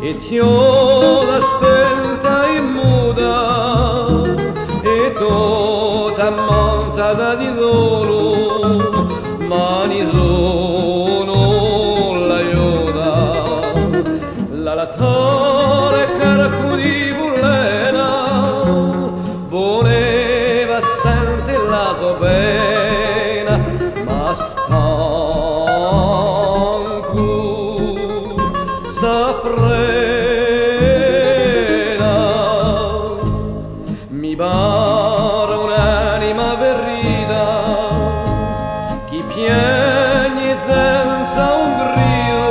e t'ho l'aspetta in muda e tutta montata di loro mani sono l'aiuta la torre carco di Bullena voleva sente la sua pena ma stanco s'affrena mi pare un'anima verrita chi piagne senza un grido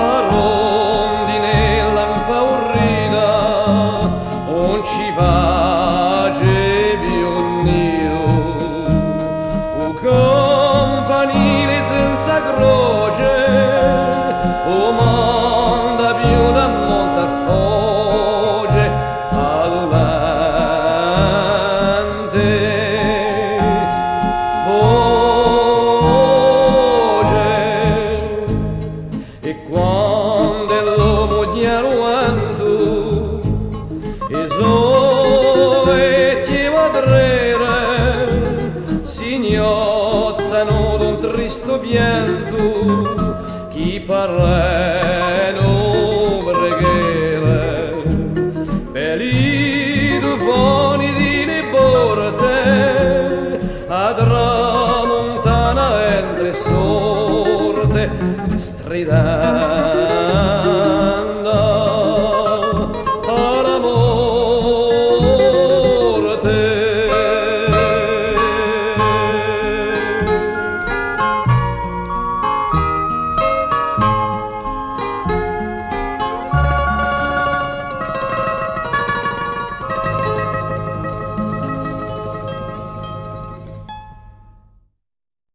a rondinella impaurita non ci face più un nido un campanile senza croce o manda più da monta foge adulante voce e quando l'uomo di aruanto e so e ti vadrere si gnozza un tristo pianto